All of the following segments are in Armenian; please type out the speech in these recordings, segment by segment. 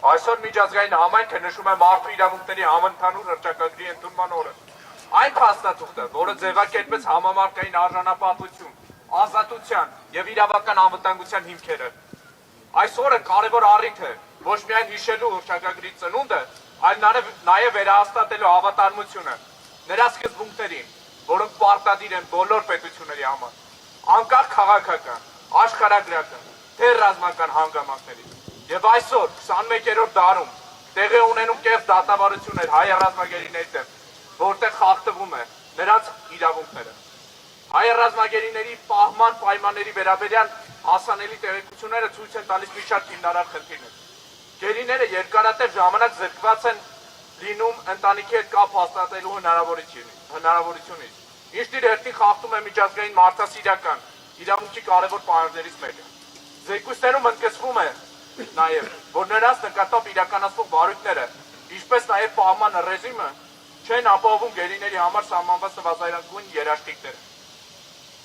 Այսօր միջազգային համայնքը նշում է մարդու իրավունքների համընդհանուր հռչակագրի ընդունման օրը։ Այն փաստաթուղթը, որը ձևակերպեց համամարտկային արժանապատվություն, ազատության եւ իրավական անվտանգության հիմքերը։ Այս օրը կարևոր առիթ է ոչ միայն հիշելու հռչակագրի ծնունդը, այլ նաեւ վերահաստատելու հավատարմությունը նրա սկզբունքներին, որոնք պարտադիր են բոլոր պետությունների համար, անկախ քաղաքական, աշխարհագրական, թե ռազմական հանգամանքներից։ Եվ այսօր 21-րդ դարում տեղի ունենում կեղծ դատավարություններ հայ ռազմագերիների դեմ, որտեղ խախտվում է նրանց իրավունքները։ Հայ ռազմագերիների պահման պայմանների վերաբերյալ հասանելի տեղեկությունները ցույց են տալիս մի շարք հիմնարար խնդիրներ։ Գերիները երկարատև ժամանակ զրկված են լինում ընտանիքի հետ կապ հաստատելու հնարավորությունից, ինչն իր հերթին խախտում է միջազգային մարդասիրական իրավունքի կարևոր պայմաններից մեկը։ Զեկույցներում ընդգծվում է նաև, որ նրանց նկատմամբ իրականացվող բարույթները, ինչպես նաև պահման ռեժիմը, չեն ապահովում գերիների համար սահմանված նվազագույն երաշխիքները։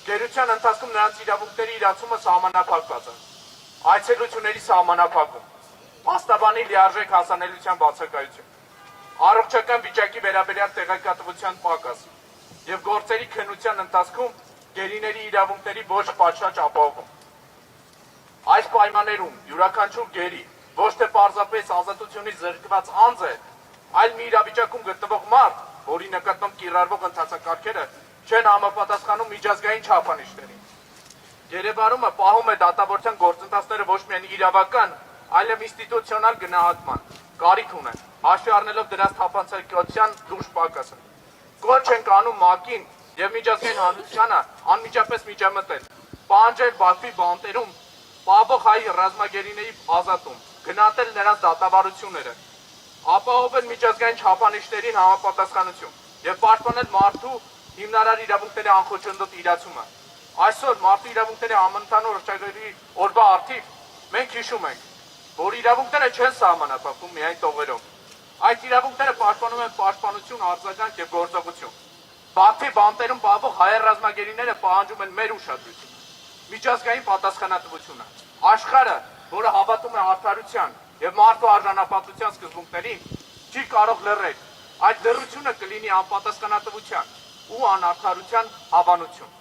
Գերության ընթացքում նրանց իրավունքների իրացումը սահմանափակված է։ Այցելությունների սահմանափակում, փաստաբանի լիարժեք հասանելիության բացակայություն, առողջական վիճակի վերաբերյալ տեղեկատվության պակաս եւ գործերի քննության ընթացքում գերիների իրավունքների ոչ պատշաճ ապահովում։ Այս պայմաններում յուրաքանչյուր գերի ոչ թե պարզապես ազատությունից զրկված անձ է, այլ մի իրավիճակում գտնվող մարդ, որի նկատմամբ կիրառվող ընթացակարգերը չեն համապատասխանում միջազգային չափանիշներին։ Գերեվարումը պահում է դատավորության գործընթացները ոչ միայն իրավական, այլև ինստիտուցիոնալ գնահատման կարիք ունեն, հաշվի առնելով դրանց թափանցիկության լուրջ պակասը։ Կոչ ենք անում ՄԱԿ-ին եւ միջազգային հանրությանը անմիջապես միջամտել, պահանջել Բաքվի բանտերում պահվող հայ ռազմագերիների ազատում, գնահատել նրանց դատավարությունները, ապահովել միջազգային չափանիշներին համապատասխանություն եւ պաշտպանել մարդու հիմնարար իրավունքների անխոչնդոտ իրացումը։ Այսօր մարդու իրավունքների համընդհանուր հռչակագրի օրվա առթիվ մենք հիշում ենք, որ իրավունքները չեն սահմանափակվում միայն տողերով։ Այդ իրավունքները պաշտպանում են պաշտպանություն, արձագանք եւ գործողություն։ Բաքվի բանտերում պահվող հայ ռազմագերիները պահանջում են մեր ուշադրություն, միջազգային պատասխանատվությունը։ Աշխարհը, որը հավատում է արդարության եւ մարդու արժանապատվության սկզբունքներին, չի կարող լռել։ Այդ լռությունը կլինի անպատասխանատվության ու անարդարության հավանություն։